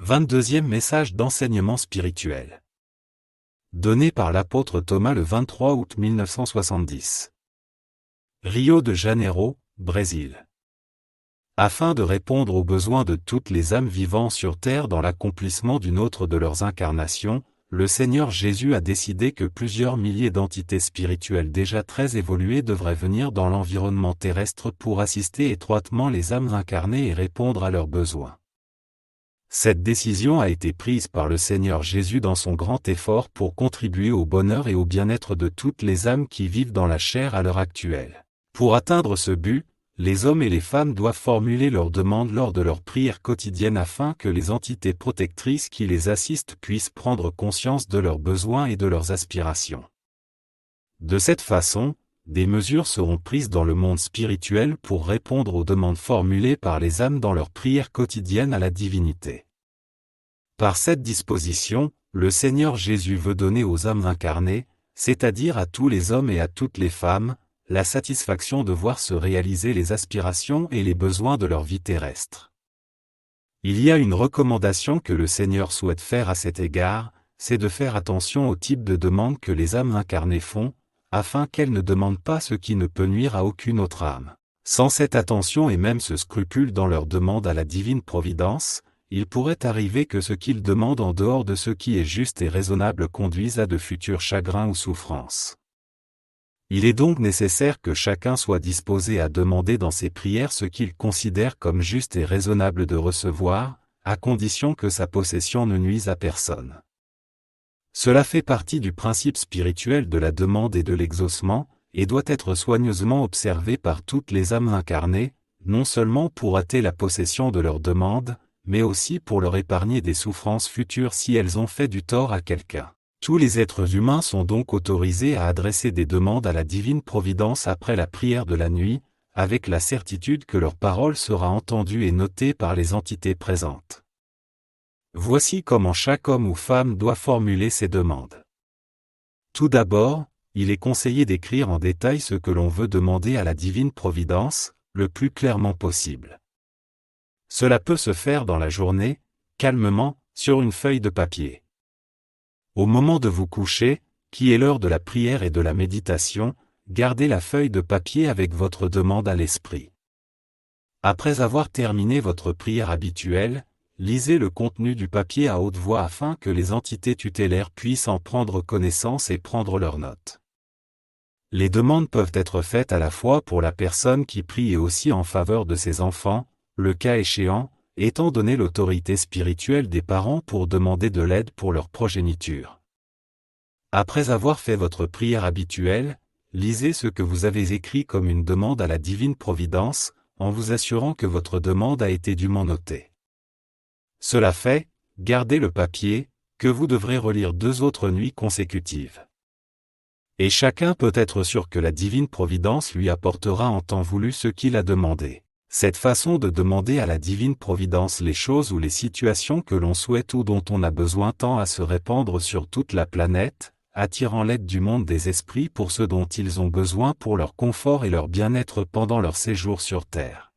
22e message d'enseignement spirituel. Donné par l'apôtre Thomas le 23 août 1970. Rio de Janeiro, Brésil. Afin de répondre aux besoins de toutes les âmes vivant sur terre dans l'accomplissement d'une autre de leurs incarnations, le Seigneur Jésus a décidé que plusieurs milliers d'entités spirituelles déjà très évoluées devraient venir dans l'environnement terrestre pour assister étroitement les âmes incarnées et répondre à leurs besoins. Cette décision a été prise par le Seigneur Jésus dans son grand effort pour contribuer au bonheur et au bien-être de toutes les âmes qui vivent dans la chair à l'heure actuelle. Pour atteindre ce but, les hommes et les femmes doivent formuler leurs demandes lors de leurs prières quotidiennes afin que les entités protectrices qui les assistent puissent prendre conscience de leurs besoins et de leurs aspirations. De cette façon, des mesures seront prises dans le monde spirituel pour répondre aux demandes formulées par les âmes dans leurs prières quotidiennes à la divinité. Par cette disposition, le Seigneur Jésus veut donner aux âmes incarnées, c'est-à-dire à tous les hommes et à toutes les femmes, la satisfaction de voir se réaliser les aspirations et les besoins de leur vie terrestre. Il y a une recommandation que le Seigneur souhaite faire à cet égard, c'est de faire attention au type de demande que les âmes incarnées font, afin qu'elles ne demandent pas ce qui ne peut nuire à aucune autre âme. Sans cette attention et même ce scrupule dans leur demande à la divine providence, il pourrait arriver que ce qu'ils demandent en dehors de ce qui est juste et raisonnable conduise à de futurs chagrins ou souffrances. Il est donc nécessaire que chacun soit disposé à demander dans ses prières ce qu'il considère comme juste et raisonnable de recevoir, à condition que sa possession ne nuise à personne. Cela fait partie du principe spirituel de la demande et de l'exaucement, et doit être soigneusement observé par toutes les âmes incarnées, non seulement pour hâter la possession de leur demande, mais aussi pour leur épargner des souffrances futures si elles ont fait du tort à quelqu'un. Tous les êtres humains sont donc autorisés à adresser des demandes à la divine providence après la prière de la nuit, avec la certitude que leur parole sera entendue et notée par les entités présentes. Voici comment chaque homme ou femme doit formuler ses demandes. Tout d'abord, il est conseillé d'écrire en détail ce que l'on veut demander à la divine providence, le plus clairement possible. Cela peut se faire dans la journée, calmement, sur une feuille de papier. Au moment de vous coucher, qui est l'heure de la prière et de la méditation, gardez la feuille de papier avec votre demande à l'esprit. Après avoir terminé votre prière habituelle, lisez le contenu du papier à haute voix afin que les entités tutélaires puissent en prendre connaissance et prendre leurs notes. Les demandes peuvent être faites à la fois pour la personne qui prie et aussi en faveur de ses enfants, le cas échéant, étant donné l'autorité spirituelle des parents pour demander de l'aide pour leur progéniture. Après avoir fait votre prière habituelle, lisez ce que vous avez écrit comme une demande à la divine providence, en vous assurant que votre demande a été dûment notée. Cela fait, gardez le papier, que vous devrez relire 2 autres nuits consécutives. Et chacun peut être sûr que la divine providence lui apportera en temps voulu ce qu'il a demandé. Cette façon de demander à la divine providence les choses ou les situations que l'on souhaite ou dont on a besoin tend à se répandre sur toute la planète, attirant l'aide du monde des esprits pour ce dont ils ont besoin pour leur confort et leur bien-être pendant leur séjour sur Terre.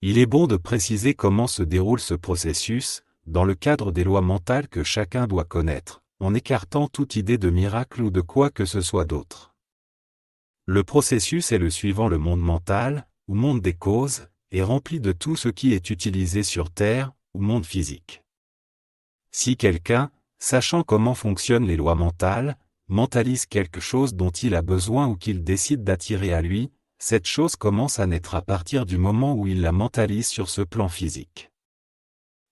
Il est bon de préciser comment se déroule ce processus, dans le cadre des lois mentales que chacun doit connaître, en écartant toute idée de miracle ou de quoi que ce soit d'autre. Le processus est le suivant: le monde mental, ou monde des causes, est rempli de tout ce qui est utilisé sur Terre, ou monde physique. Si quelqu'un, sachant comment fonctionnent les lois mentales, mentalise quelque chose dont il a besoin ou qu'il décide d'attirer à lui, cette chose commence à naître à partir du moment où il la mentalise sur ce plan physique.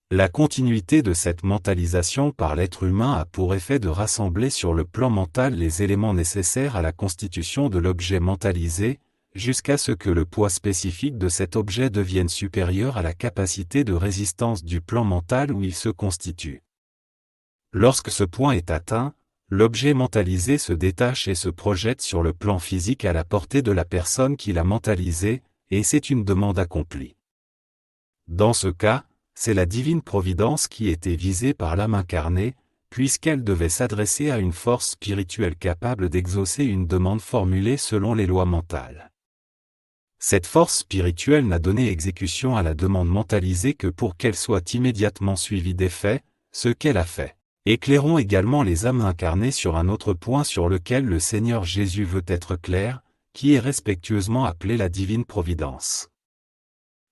La continuité de cette mentalisation par l'être humain a pour effet de rassembler sur le plan mental les éléments nécessaires à la constitution de l'objet mentalisé, jusqu'à ce que le poids spécifique de cet objet devienne supérieur à la capacité de résistance du plan mental où il se constitue. Lorsque ce point est atteint, l'objet mentalisé se détache et se projette sur le plan physique à la portée de la personne qui l'a mentalisé, et c'est une demande accomplie. Dans ce cas, c'est la divine providence qui était visée par l'âme incarnée, puisqu'elle devait s'adresser à une force spirituelle capable d'exaucer une demande formulée selon les lois mentales. Cette force spirituelle n'a donné exécution à la demande mentalisée que pour qu'elle soit immédiatement suivie des faits, ce qu'elle a fait. Éclairons également les âmes incarnées sur un autre point sur lequel le Seigneur Jésus veut être clair, qui est respectueusement appelé la divine providence.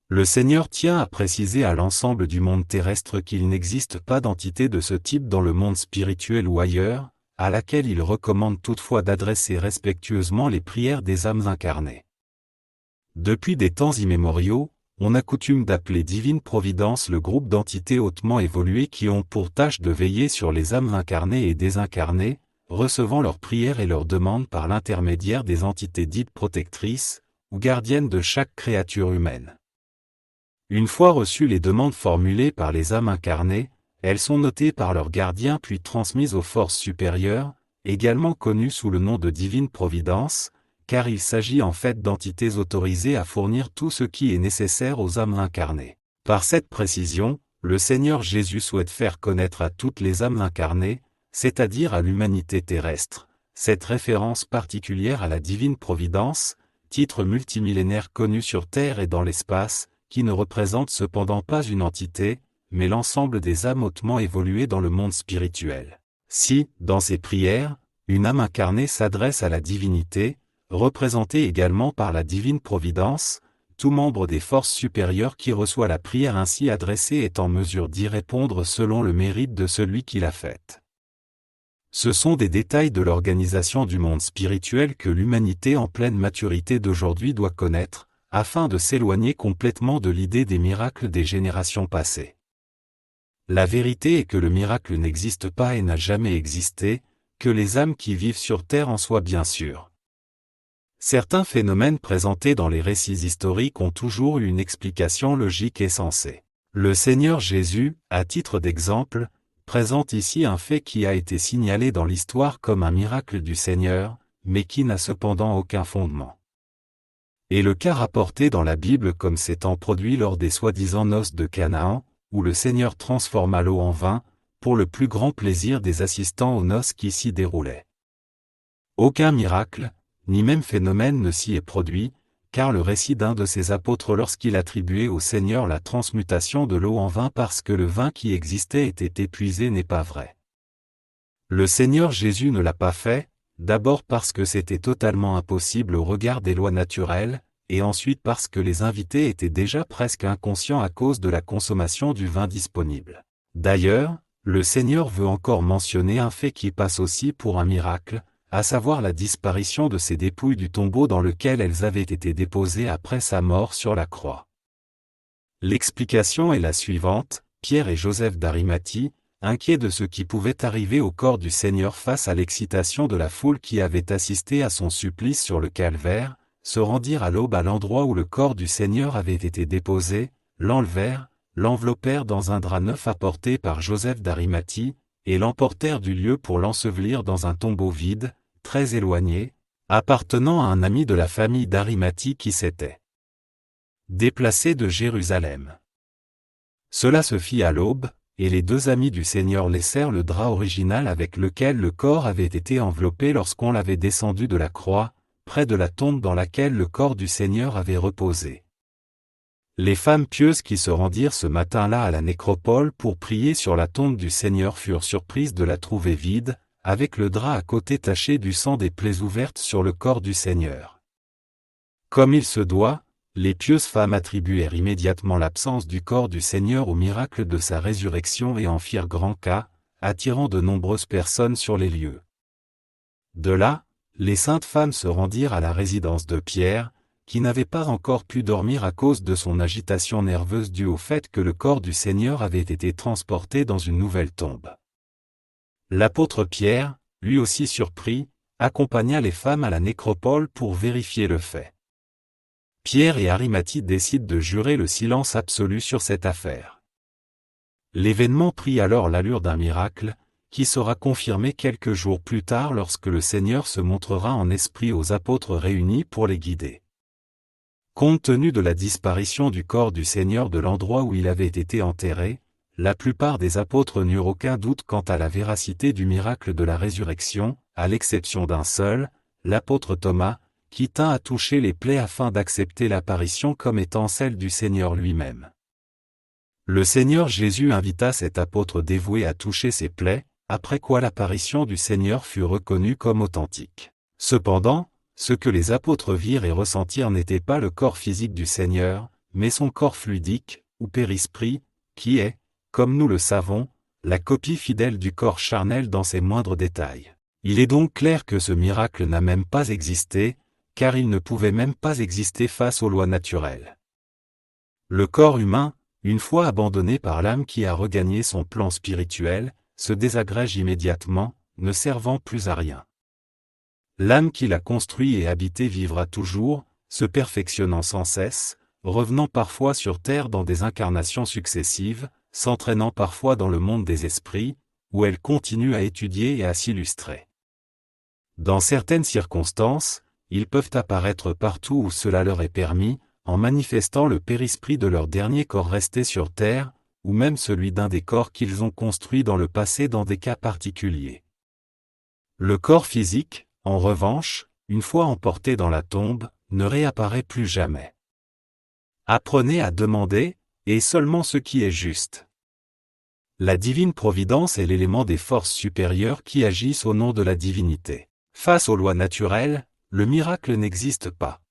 Le Seigneur tient à préciser à l'ensemble du monde terrestre qu'il n'existe pas d'entité de ce type dans le monde spirituel ou ailleurs, à laquelle il recommande toutefois d'adresser respectueusement les prières des âmes incarnées. Depuis des temps immémoriaux, on a coutume d'appeler divine providence le groupe d'entités hautement évoluées qui ont pour tâche de veiller sur les âmes incarnées et désincarnées, recevant leurs prières et leurs demandes par l'intermédiaire des entités dites protectrices, ou gardiennes de chaque créature humaine. Une fois reçues les demandes formulées par les âmes incarnées, elles sont notées par leurs gardiens puis transmises aux forces supérieures, également connues sous le nom de divine providence, car il s'agit en fait d'entités autorisées à fournir tout ce qui est nécessaire aux âmes incarnées. Par cette précision, le Seigneur Jésus souhaite faire connaître à toutes les âmes incarnées, c'est-à-dire à l'humanité terrestre, cette référence particulière à la divine providence, titre multimillénaire connu sur Terre et dans l'espace, qui ne représente cependant pas une entité, mais l'ensemble des âmes hautement évoluées dans le monde spirituel. Si, dans ses prières, une âme incarnée s'adresse à la divinité, représentée également par la divine providence, tout membre des forces supérieures qui reçoit la prière ainsi adressée est en mesure d'y répondre selon le mérite de celui qui l'a faite. Ce sont des détails de l'organisation du monde spirituel que l'humanité en pleine maturité d'aujourd'hui doit connaître, afin de s'éloigner complètement de l'idée des miracles des générations passées. La vérité est que le miracle n'existe pas et n'a jamais existé, que les âmes qui vivent sur Terre en soient bien sûres. Certains phénomènes présentés dans les récits historiques ont toujours eu une explication logique et sensée. Le Seigneur Jésus, à titre d'exemple, présente ici un fait qui a été signalé dans l'histoire comme un miracle du Seigneur, mais qui n'a cependant aucun fondement. Et le cas rapporté dans la Bible comme s'étant produit lors des soi-disant noces de Canaan, où le Seigneur transforma l'eau en vin, pour le plus grand plaisir des assistants aux noces qui s'y déroulaient. Aucun miracle, ni même phénomène ne s'y est produit, car le récit d'un de ses apôtres lorsqu'il attribuait au Seigneur la transmutation de l'eau en vin parce que le vin qui existait était épuisé n'est pas vrai. Le Seigneur Jésus ne l'a pas fait, d'abord parce que c'était totalement impossible au regard des lois naturelles, et ensuite parce que les invités étaient déjà presque inconscients à cause de la consommation du vin disponible. D'ailleurs, le Seigneur veut encore mentionner un fait qui passe aussi pour un miracle, à savoir la disparition de ces dépouilles du tombeau dans lequel elles avaient été déposées après sa mort sur la croix. L'explication est la suivante: Pierre et Joseph d'Arimathie, inquiets de ce qui pouvait arriver au corps du Seigneur face à l'excitation de la foule qui avait assisté à son supplice sur le calvaire, se rendirent à l'aube à l'endroit où le corps du Seigneur avait été déposé, l'enlevèrent, l'enveloppèrent dans un drap neuf apporté par Joseph d'Arimathie, et l'emportèrent du lieu pour l'ensevelir dans un tombeau vide, très éloigné, appartenant à un ami de la famille d'Arimathie qui s'était déplacé de Jérusalem. Cela se fit à l'aube, et les deux amis du Seigneur laissèrent le drap original avec lequel le corps avait été enveloppé lorsqu'on l'avait descendu de la croix, près de la tombe dans laquelle le corps du Seigneur avait reposé. Les femmes pieuses qui se rendirent ce matin-là à la nécropole pour prier sur la tombe du Seigneur furent surprises de la trouver vide, avec le drap à côté taché du sang des plaies ouvertes sur le corps du Seigneur. Comme il se doit, les pieuses femmes attribuèrent immédiatement l'absence du corps du Seigneur au miracle de sa résurrection et en firent grand cas, attirant de nombreuses personnes sur les lieux. De là, les saintes femmes se rendirent à la résidence de Pierre, qui n'avait pas encore pu dormir à cause de son agitation nerveuse due au fait que le corps du Seigneur avait été transporté dans une nouvelle tombe. L'apôtre Pierre, lui aussi surpris, accompagna les femmes à la nécropole pour vérifier le fait. Pierre et Arimathie décident de jurer le silence absolu sur cette affaire. L'événement prit alors l'allure d'un miracle, qui sera confirmé quelques jours plus tard lorsque le Seigneur se montrera en esprit aux apôtres réunis pour les guider. Compte tenu de la disparition du corps du Seigneur de l'endroit où il avait été enterré, la plupart des apôtres n'eurent aucun doute quant à la véracité du miracle de la résurrection, à l'exception d'un seul, l'apôtre Thomas, qui tint à toucher les plaies afin d'accepter l'apparition comme étant celle du Seigneur lui-même. Le Seigneur Jésus invita cet apôtre dévoué à toucher ses plaies, après quoi l'apparition du Seigneur fut reconnue comme authentique. Cependant, ce que les apôtres virent et ressentirent n'était pas le corps physique du Seigneur, mais son corps fluidique, ou périsprit, qui est, comme nous le savons, la copie fidèle du corps charnel dans ses moindres détails. Il est donc clair que ce miracle n'a même pas existé, car il ne pouvait même pas exister face aux lois naturelles. Le corps humain, une fois abandonné par l'âme qui a regagné son plan spirituel, se désagrège immédiatement, ne servant plus à rien. L'âme qui l'a construit et habité vivra toujours, se perfectionnant sans cesse, revenant parfois sur terre dans des incarnations successives, s'entraînant parfois dans le monde des esprits, où elle continue à étudier et à s'illustrer. Dans certaines circonstances, ils peuvent apparaître partout où cela leur est permis, en manifestant le périsprit de leur dernier corps resté sur terre, ou même celui d'un des corps qu'ils ont construits dans le passé dans des cas particuliers. Le corps physique, en revanche, une fois emporté dans la tombe, ne réapparaît plus jamais. Apprenez à demander, et seulement ce qui est juste. La divine providence est l'élément des forces supérieures qui agissent au nom de la divinité. Face aux lois naturelles, le miracle n'existe pas.